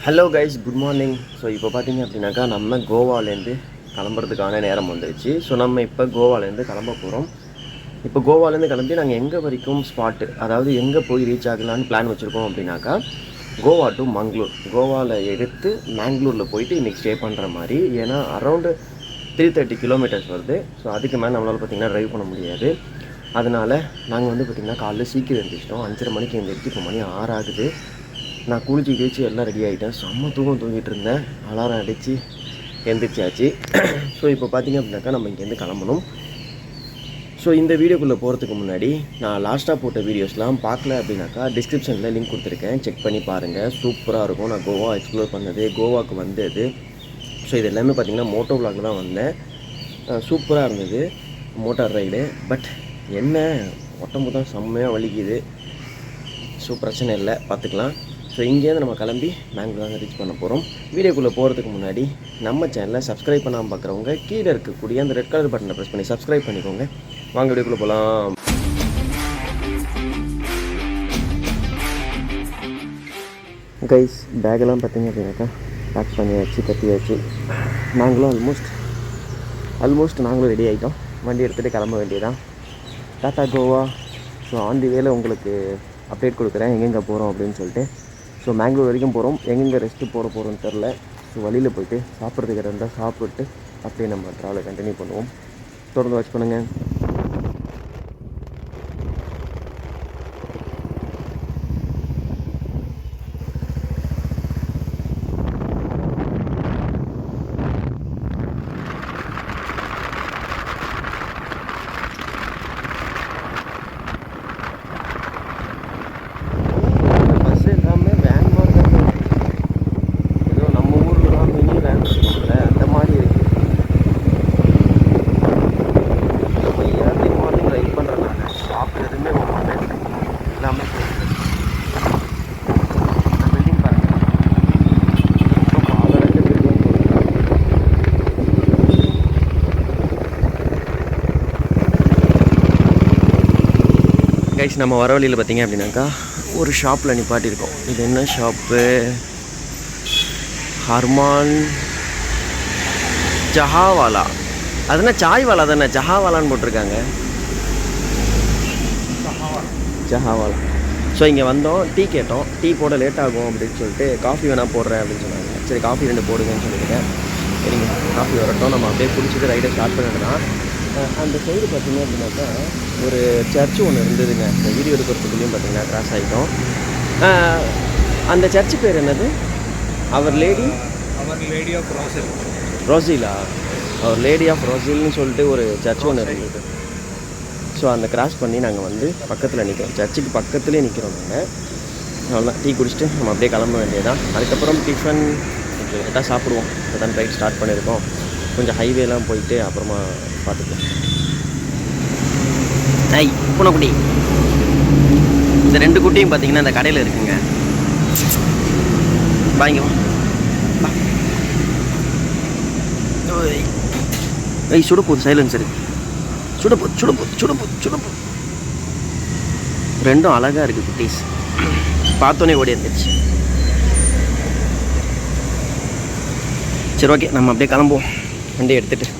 Hello guys, good morning. So இப்போ பார்த்தீங்க அப்படின்னாக்கா நம்ம கோவாலேருந்து கிளம்புறதுக்கான நேரம் வந்துடுச்சு. ஸோ நம்ம இப்போ கோவாலேருந்து கிளம்ப போகிறோம். இப்போ கோவாலேருந்து கிளம்பி நாங்கள் எங்கே வரைக்கும் ஸ்பாட்டு, அதாவது எங்கே போய் ரீச் ஆகலான்னு பிளான் வச்சுருக்கோம் அப்படின்னாக்கா, கோவா டு மங்களூர். கோவாவில் எடுத்து மேங்களூரில் போயிட்டு இன்றைக்கி ஸ்டே பண்ணுற மாதிரி. ஏன்னா அரௌண்டு 330 கிலோமீட்டர்ஸ் வருது. ஸோ அதுக்கு மேலே நம்மளால் பார்த்திங்கன்னா ட்ரைவ் பண்ண முடியாது. அதனால் நாங்கள் வந்து பார்த்திங்கன்னா காலையில் சீக்கிரம் எழுந்திரிச்சிட்டோம். 5:30 மணிக்கு எழுந்திரிச்சு இப்போ மணி 6 ஆகுது. நான் குளிச்சு கிழிச்சு எல்லாம் ரெடி ஆகிட்டேன். செம்ம தூங்கிட்டு இருந்தேன். அலாரம் அடித்து எழுந்திரிச்சாச்சு. ஸோ இப்போ பார்த்திங்க அப்படின்னாக்கா நம்ம இங்கேருந்து கிளம்பணும். ஸோ இந்த வீடியோக்குள்ளே போகிறதுக்கு முன்னாடி நான் லாஸ்ட்டாக போட்ட வீடியோஸ்லாம் பார்க்கல அப்படின்னாக்கா டிஸ்கிரிப்ஷனில் லிங்க் கொடுத்துருக்கேன், செக் பண்ணி பாருங்கள். சூப்பராக இருக்கும். நான் கோவா எக்ஸ்ப்ளோர் பண்ணது, கோவாவுக்கு வந்தது. ஸோ இது எல்லாமே பார்த்திங்கன்னா மோட்டோ விளாக் தான் வந்தேன். சூப்பராக இருந்தது மோட்டார் ரைடு. பட் என்ன உடம்பு தான் செம்மையாக வலிக்குது. ஸோ பிரச்சனை இல்லை, பார்த்துக்கலாம். ஸோ இங்கேருந்து நம்ம கிளம்பி மேங்களூர் தான் ரீச் பண்ண போகிறோம். வீடியோக்குள்ளே போகிறதுக்கு முன்னாடி நம்ம சேனலை சப்ஸ்கிரைப் பண்ணாமல் பார்க்குறவங்க கீழே இருக்கக்கூடிய அந்த ரெட் கலர் பட்டனை ப்ரெஸ் பண்ணி சப்ஸ்கிரைப் பண்ணிக்கோங்க. வாங்க வீடியோக்குள்ளே போகலாம். கைஸ், பேக்கெல்லாம் பார்த்தீங்க அப்படின்னாக்கா பேக் பண்ணியாச்சு, கட்டியாச்சு. நாங்களும் ஆல்மோஸ்ட் நாங்களும் ரெடி ஆகிட்டோம். வண்டி எடுத்துகிட்டு கிளம்ப வேண்டியதான். Tata Goa. So on the வேல உங்களுக்கு அப்டேட் கொடுக்குறேன் எங்கெங்கே போகிறோம் அப்படின்னு சொல்லிட்டு. ஸோ மேங்களூர் வரைக்கும் போகிறோம். எங்கெங்கே ரெஸ்ட்டு போகிறோன்னு தெரில. ஸோ வழியில் போய்ட்டு சாப்பிட்றதுக்கு இருந்தால் சாப்பிட்டு அப்படியே நம்ம ட்ராவலை கண்டினியூ பண்ணுவோம். தொடர்ந்து வாட்ச் பண்ணுங்கள். கைஸ், நம்ம வர வழியில் பார்த்திங்க அப்படின்னாக்கா ஒரு ஷாப்பில் நிப்பாட்டியிருக்கோம். இது என்ன ஷாப்பு? ஹர்மான் ஜஹாவாலா. அதுனா சாய்வாலா தானே, ஜஹாவாலான்னு போட்டிருக்காங்க. ஜஹாவாலா. ஸோ இங்கே வந்தோம், டீ கேட்டோம். டீ போட லேட் ஆகும் அப்படின்னு சொல்லிட்டு காஃபி வேணால் போடுறேன் அப்படின்னு சொன்னாங்க. சரி, காஃபி 2 போடுங்கன்னு சொல்லியிருக்கேன். சரிங்க, காஃபி வரட்டும். நம்ம அப்படியே குடிச்சிட்டு ரைடை ஸ்டார்ட் பண்ணிடலாம். அந்த சைடு பார்த்திங்க அப்படின்னாக்கா ஒரு சர்ச்சு ஒன்று இருந்ததுங்க. இந்த வீடியோ எடுக்கிறதுக்குள்ளேயும் பார்த்திங்கன்னா கிராஸ் ஆகிட்டோம். அந்த சர்ச்சு பேர் என்னது? அவர் லேடி ஆஃப் ரோசிலா. அவர் லேடி ஆஃப் ரோசில்னு சொல்லிட்டு ஒரு சர்ச் ஒன்று இருந்தது. ஸோ அந்த கிராஸ் பண்ணி நாங்கள் வந்து பக்கத்தில் நிற்கிறோம். சர்ச்சுக்கு பக்கத்துலேயே நிற்கிறோம் நாங்கள். அவ்வளோதான், டீ குடிச்சிட்டு நம்ம அப்படியே கிளம்ப வேண்டியதான். அதுக்கப்புறம் டிஃபன் கொஞ்சம் லேட்டாக சாப்பிடுவோம். இப்போ தான் ரைட் ஸ்டார்ட் பண்ணியிருக்கோம். கொஞ்சம் ஹைவேலாம் போயிட்டு அப்புறமா பார்த்துக்கலாம். பூனைக்குட்டி. இந்த 2 குட்டியும் பார்த்தீங்கன்னா இந்த கடையில் இருக்குங்க. வாங்கிக்கோ. சுடப்போது சைலன்சரு. சுடப்போது. 2 அழகாக இருக்குது குட்டீஸ். பார்த்தோன்னே ஓடி இருந்துச்சு. சரி, ஓகே, நம்ம அப்படியே கிளம்புவோம் வண்டி எடுத்துகிட்டு.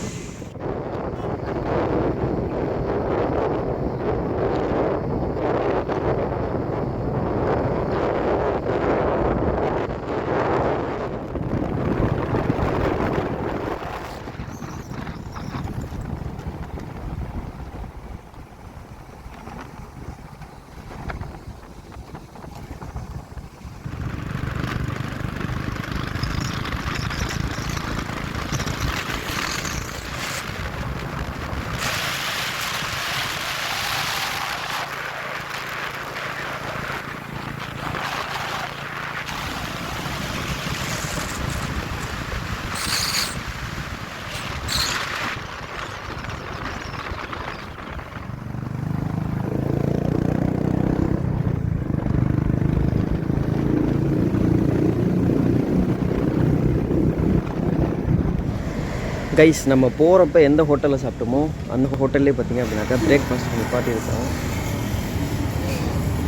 கைஸ் நம்ம போகிறப்ப எந்த ஹோட்டலில் சாப்பிட்டோமோ அந்த ஹோட்டல்லே பார்த்திங்க அப்படின்னாக்கா பிரேக்ஃபாஸ்ட் நிப்பாட்டி இருக்கோம்.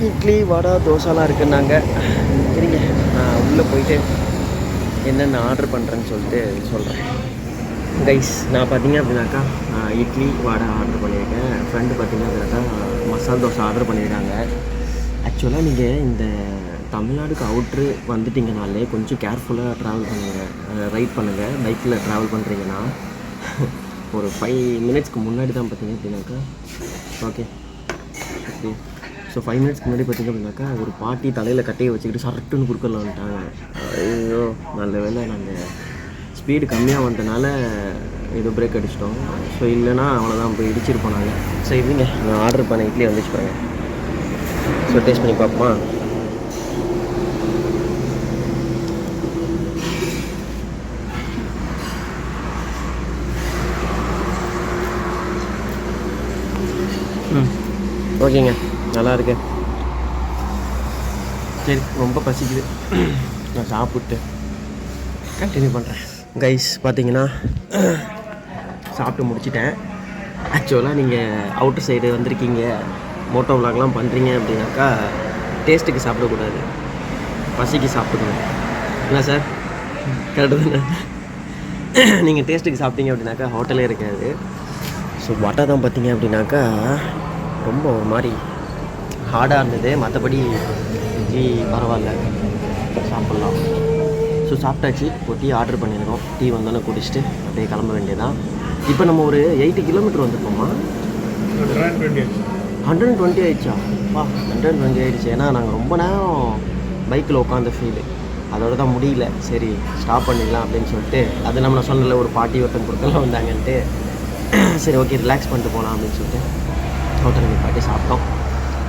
இட்லி வடை தோசைலாம் இருக்குன்னாங்க. சரிங்க, நான் உள்ளே போயிட்டு என்னென்ன ஆர்டர் பண்ணுறேன்னு சொல்லிட்டு சொல்கிறேன். கைஸ் நான் பார்த்திங்க அப்படின்னாக்கா இட்லி வடை ஆர்டர் பண்ணியிருக்கேன். ஃப்ரெண்டு பார்த்திங்க அப்படின்னாக்கா மசாலா தோசை ஆர்டர் பண்ணியிருக்காங்க. ஆக்சுவலாக நீங்கள் இந்த தமிழ்நாடுக்கு அவுட்ரு வந்துட்டிங்கனாலே கொஞ்சம் கேர்ஃபுல்லாக ட்ராவல் பண்ணுங்கள், ரைட் பண்ணுங்கள். பைக்கில் ட்ராவல் பண்ணுறீங்கன்னா ஒரு 5 மினிட்ஸ்க்கு முன்னாடி தான் பார்த்திங்க அப்படின்னாக்கா ஓகே. ஸோ 5 மினிட்ஸ்க்கு முன்னாடி பார்த்திங்க அப்படின்னாக்கா ஒரு பாட்டி தலையில் கட்டையை வச்சுக்கிட்டு சரட்டுன்னு குறுக்கல வந்துட்டாங்க. ஐயோ நல்ல வேலை நாங்கள் ஸ்பீடு கம்மியாக வந்ததுனால ஏதோ பிரேக் அடிச்சிட்டோம். ஸோ இல்லைனா அவ்வளோதான் போய் இடிச்சிருப்போம் நாங்கள். ஸோ இதுங்க நான் ஆர்டர் பண்ண இட்லி வந்துச்சு பாருங்க. ஸோ டேஸ்ட் பண்ணி பார்ப்போமா? ஓகேங்க, நல்லா இருக்கு. சரி, ரொம்ப பசிக்குது, நான் சாப்பிட்டு கண்டினியூ பண்ணுறேன். கைஸ் பார்த்தீங்கன்னா சாப்பிட்டு முடிச்சிட்டேன். ஆக்சுவலாக நீங்கள் அவுட்டர் சைடு வந்திருக்கீங்க, மோட்டோ விளாக்லாம் பண்ணுறீங்க அப்படின்னாக்கா டேஸ்ட்டுக்கு சாப்பிடக்கூடாது, பசிக்கு சாப்பிடணும். என்ன சார், கரெக்டு தானே? நீங்கள் டேஸ்ட்டுக்கு சாப்பிட்டீங்க அப்படின்னாக்கா ஹோட்டலே இருக்காது. ஸோ வடை தான் பார்த்தீங்க அப்படின்னாக்கா ரொம்ப ஒரு மாதிரி ஹார்டாக இருந்தது. மற்றபடி டீ பரவாயில்ல, சாப்பிட்லாம். ஸோ சாப்பிட்டாச்சு. ஒரு டீ ஆர்டர் பண்ணியிருக்கோம். டீ வந்தோன்னே குடிச்சிட்டு அப்படியே கிளம்ப வேண்டியதான். இப்போ நம்ம ஒரு 80 கிலோமீட்டர் வந்துருக்கோமா? 120 ஆயிடுச்சா? 120 ஆயிடுச்சு. ஏன்னா நாங்கள் ரொம்ப நேரம் பைக்கில் உட்காந்த ஃபீல், அதோட தான் முடியல. சரி ஸ்டாப் பண்ணிடலாம் அப்படின்னு சொல்லிட்டு, அது நம்ம நான் சொன்னல ஒரு பாட்டி ஒருத்தன் பொருட்கள்லாம் வந்தாங்கன்ட்டு, சரி ஓகே ரிலாக்ஸ் பண்ணிட்டு போகலாம் அப்படின்னு சொல்லிட்டு ஹோட்டலில் நிப்பாட்டி சாப்பிட்டோம்.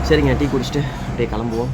சரிங்க, டீ குடிச்சிட்டு அப்படியே கிளம்புவோம்.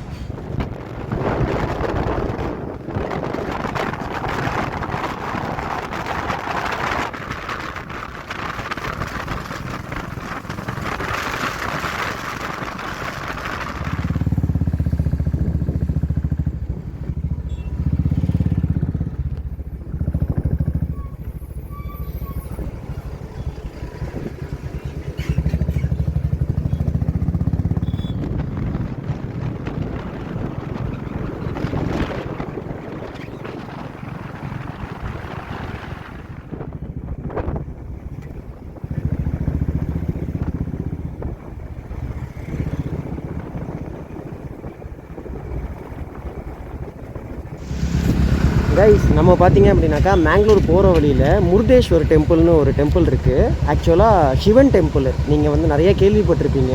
கைஸ் நம்ம பார்த்தீங்க அப்படின்னாக்கா மேங்களூர் போகிற வழியில் முருடேஸ்வர் டெம்பிள்னு ஒரு டெம்பிள் இருக்குது. ஆக்சுவலாக சிவன் டெம்பிள், நீங்கள் வந்து நிறைய கேள்விப்பட்டிருப்பீங்க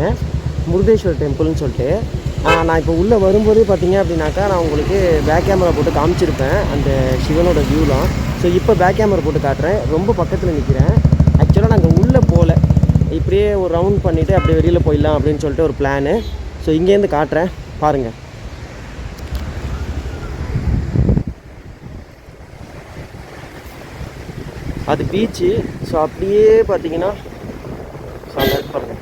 முருடேஸ்வர் டெம்பிள்னு சொல்லிட்டு. நான் இப்போ உள்ளே வரும்போதே பார்த்தீங்க அப்படின்னாக்கா நான் உங்களுக்கு பேக் கேமரா போட்டு காமிச்சிருப்பேன் அந்த சிவனோட வியூலாம். ஸோ இப்போ பேக் கேமரா போட்டு காட்டுறேன். ரொம்ப பக்கத்தில் நிற்கிறேன். ஆக்சுவலாக நாங்கள் உள்ளே போகல, இப்படியே ஒரு ரவுண்ட் பண்ணிவிட்டு அப்படியே வெளியில் போயிடலாம் அப்படின்னு சொல்லிட்டு ஒரு பிளானு. ஸோ இங்கேருந்து காட்டுறேன் பாருங்கள். அது பீச்சு. ஸோ அப்படியே பார்த்தீங்கன்னா பாருங்க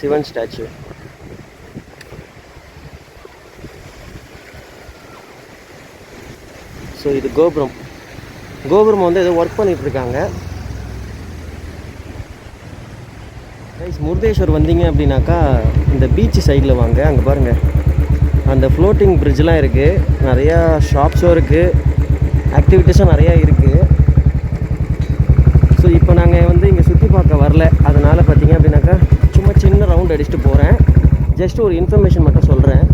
சிவன் ஸ்டாச்சு. ஸோ இது கோபுரம். கோபுரம் வந்து ஏதோ ஒர்க் பண்ணிகிட்ருக்காங்க. முருடேஸ்வர் வந்தீங்க அப்படின்னாக்கா இந்த பீச்சு சைடில் வாங்க. அங்கே பாருங்கள் அந்த ஃப்ளோட்டிங் பிரிட்ஜெலாம் இருக்குது, நிறையா ஷாப்ஸும் இருக்குது, ஆக்டிவிட்டீஸும் நிறையா இருக்குது. ஸோ இப்போ நாங்கள் வந்து இங்கே சுற்றி பார்க்க வரல, அதனால் பார்த்தீங்க அப்படின்னாக்கா சும்மா சின்ன ரவுண்ட் அடிச்சுட்டு போகிறேன். ஜஸ்ட் ஒரு இன்ஃபர்மேஷன் மட்டும் சொல்கிறேன்.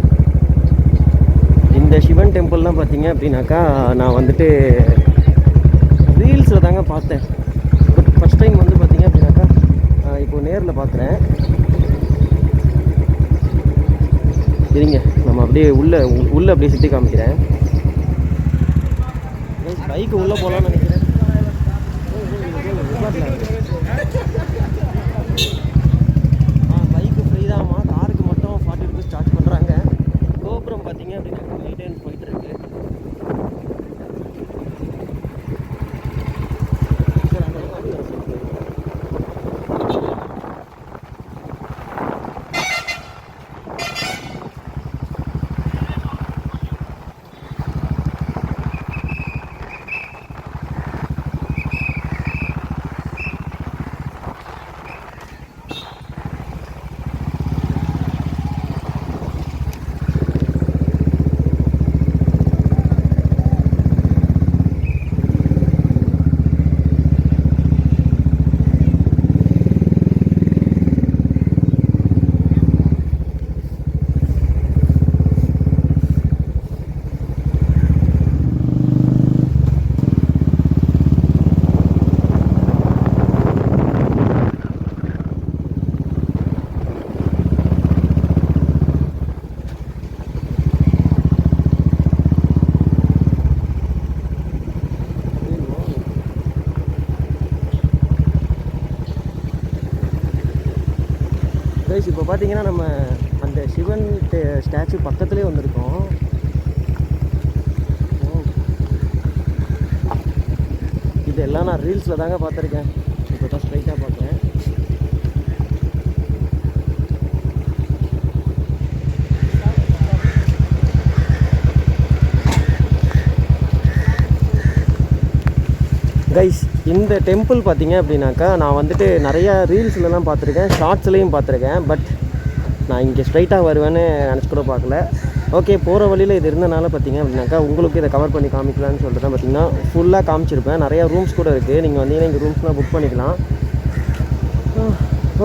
இந்த சிவன் டெம்பிள்லாம் பார்த்தீங்க அப்படின்னாக்கா நான் வந்துட்டு ரீல்ஸில் தாங்க பார்த்தேன். பட் ஃபஸ்ட் டைம் வந்து பார்த்தீங்க அப்படின்னாக்கா இப்போது நேரில் பார்க்குறேன். சரிங்க, நம்ம அப்படியே உள்ளே அப்படியே சுற்றி காமிக்கிறேன். பைக்கு உள்ளே போகலான்னு நினைக்கிறேன். பைக்கு ஃப்ரீ தான்மா, காருக்கு மட்டும் 40 rupees சார்ஜ் பண்ணுறாங்க. கோபுரம் பார்த்தீங்க அப்படின்னா மெயின்டைன் போயிட்டுருக்கு. கைஸ் இப்போ பார்த்தீங்கன்னா நம்ம அந்த சிவன் ஸ்டாச்சு பக்கத்துலேயே வந்திருக்கோம். இதெல்லாம் நான் ரீல்ஸில் தாங்க பார்த்துருக்கேன். இப்போ தான் ஸ்ட்ரைட்டாக பார்க்குறேன். கைஸ் இந்த டெம்பிள் பார்த்தீங்க அப்படின்னாக்கா நான் வந்துட்டு நிறையா ரீல்ஸ்லலாம் பார்த்துருக்கேன், ஷார்ட்ஸ்லேயும் பார்த்துருக்கேன். பட் நான் இங்கே ஸ்ட்ரைட்டாக வருவேன்னு நினச்சி கூட பார்க்கல. ஓகே, போகிற வழியில் இது இருந்தனால பார்த்தீங்க அப்படின்னாக்கா உங்களுக்கு இதை கவர் பண்ணி காமிக்கலான்னு சொல்லிட்டு தான் பார்த்தீங்கன்னா ஃபுல்லாக காமிச்சிருப்பேன். நிறையா ரூம்ஸ் கூட இருக்குது. நீங்கள் வந்தீங்கன்னா இங்கே ரூம்ஸ்லாம் புக் பண்ணிக்கலாம்.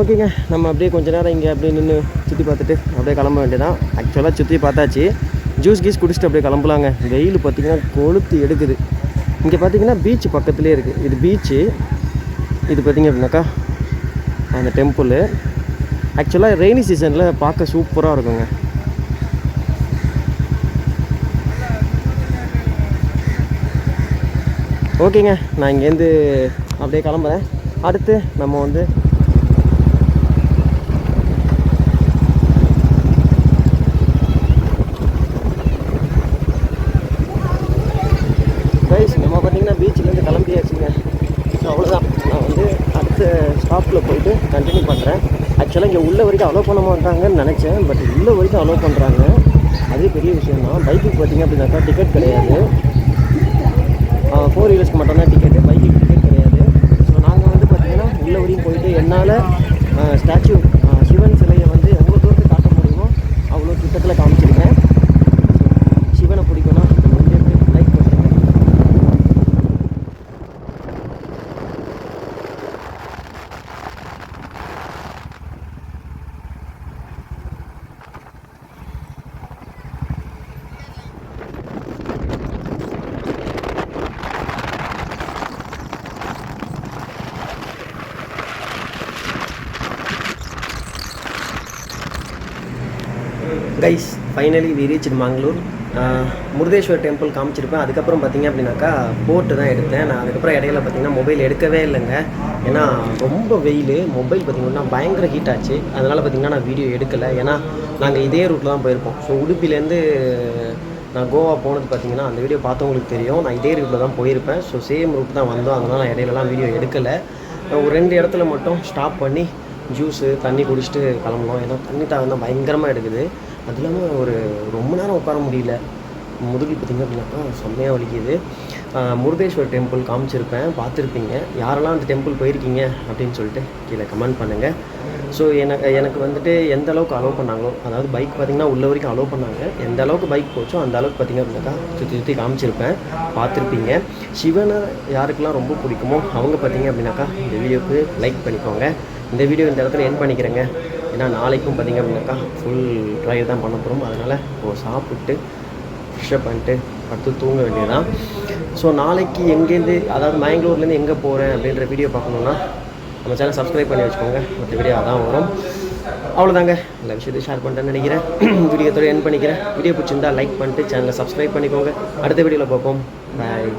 ஓகேங்க, நம்ம அப்படியே கொஞ்சம் நேரம் இங்கே அப்படியே நின்று சுற்றி பார்த்துட்டு அப்படியே கிளம்ப வேண்டியதான். ஆக்சுவலாக சுற்றி பார்த்தாச்சு. ஜூஸ் கீஸ் குடிச்சிட்டு அப்படியே கிளம்பலாங்க. வெயில் பார்த்திங்கன்னா கொளுத்து எடுக்குது. இங்கே பார்த்தீங்கன்னா பீச் பக்கத்துலேயே இருக்குது. இது பீச்சு. இது பார்த்திங்க அப்படின்னாக்கா அந்த டெம்பிள். ஆக்சுவலாக ரெய்னி சீசனில் பார்க்க சூப்பராக இருக்குங்க. ஓகேங்க, நான் இங்கேருந்து அப்படியே கிளம்புறேன். அடுத்து நம்ம வந்து நம்ம பார்த்தீங்கன்னா பீச்சிலேருந்து கிளம்பியாச்சுங்க. ஸோ அவ்வளோதான். நான் வந்து அடுத்த ஸ்டாப்பில் போயிட்டு கண்டினியூ பண்ணுறேன். ஆக்சுவலாக இங்கே உள்ள வரைக்கும் அலோவ் பண்ண மாட்டாங்கன்னு நினச்சேன். பட் உள்ள வரைக்கும் அலோவ் பண்ணுறாங்க. அதே பெரிய விஷயம் தான். பைக்குக்கு பார்த்திங்க அப்படின்னாக்கா டிக்கெட் கிடையாது. 4 வீலர்ஸ்க்கு மட்டும்தான் டிக்கெட்டு, பைக்குக்கு டிக்கெட் கிடையாது. ஸோ நாங்கள் வந்து பார்த்திங்கன்னா உள்ள வரையும் போயிட்டு என்னால் ஸ்டாச்சு சிவன் சிலையை வந்து எவ்வளோ தூரத்துக்கு காட்ட முடியுமோ அவ்வளோ கிட்டத்தில் காமிச்சிருக்கேன். சிவனை பிடிக்கும்னா லைக் பண்ணுறேன். Guys finally we reach Mangalore. Murudeshwar temple காமிச்சிருப்பேன். அதுக்கப்புறம் பார்த்திங்க அப்படின்னாக்கா போட்டு தான் எடுத்தேன். நான் அதுக்கப்புறம் இடையில பார்த்திங்கன்னா மொபைல் எடுக்கவே இல்லைங்க. ஏன்னா ரொம்ப வெயில், மொபைல் பார்த்திங்கன்னா பயங்கர ஹீட் ஆச்சு. அதனால் பார்த்திங்கன்னா நான் வீடியோ எடுக்கலை. ஏன்னா நாங்கள் இதே ரூட்டில் தான் போயிருப்போம். ஸோ உடுப்பிலேருந்து நான் கோவா போனது பார்த்திங்கன்னா அந்த வீடியோ பார்த்தவங்களுக்கு தெரியும். நான் இதே ரூட்டில் தான் போயிருப்பேன். ஸோ சேம் ரூட் தான் வந்தோம். அதனால் நான் இடையிலலாம் வீடியோ எடுக்கலை. ஒரு 2 இடத்துல மட்டும் ஸ்டாப் பண்ணி ஜூஸு தண்ணி குடிச்சிட்டு கிளம்பணும். ஏன்னா தண்ணி தாகம் தான் பயங்கரமாக எடுக்குது. அது இல்லாமல் ஒரு ரொம்ப நேரம் உட்கார முடியல. முதுகு பார்த்திங்க அப்படின்னாக்கா செம்மையாக வலிக்குது. முருதேஸ்வர் டெம்பிள் காமிச்சிருப்பேன், பார்த்துருப்பீங்க. யாரெல்லாம் அந்த டெம்பிள் போயிருக்கீங்க அப்படின்னு சொல்லிட்டு கீழே கமெண்ட் பண்ணுங்கள். ஸோ எனக்கு வந்துட்டு எந்த அளவுக்கு அலோவ் பண்ணாங்களோ, அதாவது பைக் பார்த்திங்கன்னா உள்ள வரைக்கும் அலோவ் பண்ணாங்க. எந்த அளவுக்கு பைக் போச்சோ அந்த அளவுக்கு பார்த்திங்க அப்படின்னாக்கா சுற்றி காமிச்சிருப்பேன், பார்த்துருப்பீங்க. சிவனை யாருக்கெல்லாம் ரொம்ப பிடிக்குமோ அவங்க பார்த்திங்க அப்படின்னாக்கா இந்த வீடியோவுக்கு லைக் பண்ணிக்கோங்க. இந்த வீடியோ இந்த இடத்துல எண்ட் பண்ணிக்கிறேங்க. ஏன்னா நாளைக்கும் பார்த்திங்க அப்படின்னாக்கா ஃபுல் ட்ரைவ் தான் பண்ண போகிறோம். அதனால் சாப்பிட்டு ஃப்ரெஷ்அப் பண்ணிட்டு அடுத்து தூங்க வேண்டியதுதான். ஸோ நாளைக்கு எங்கேருந்து, அதாவது மங்களூர்லேருந்து எங்கே போகிறேன் அப்படின்ற வீடியோ பார்க்கணுன்னா நம்ம சேனல் சப்ஸ்கிரைப் பண்ணி வச்சுக்கோங்க. மற்ற வீடியோ அதான் வரும். அவ்வளோதாங்க. எல்லா விஷயத்தையும் ஷேர் பண்ணிட்டேன்னு நினைக்கிறேன். வீடியோத்தோடு எண்ட் பண்ணிக்கிறேன். வீடியோ பிடிச்சிருந்தால் லைக் பண்ணிட்டு சேனலை சப்ஸ்கிரைப் பண்ணிக்கோங்க. அடுத்த வீடியோவில் பார்ப்போம். பாய்.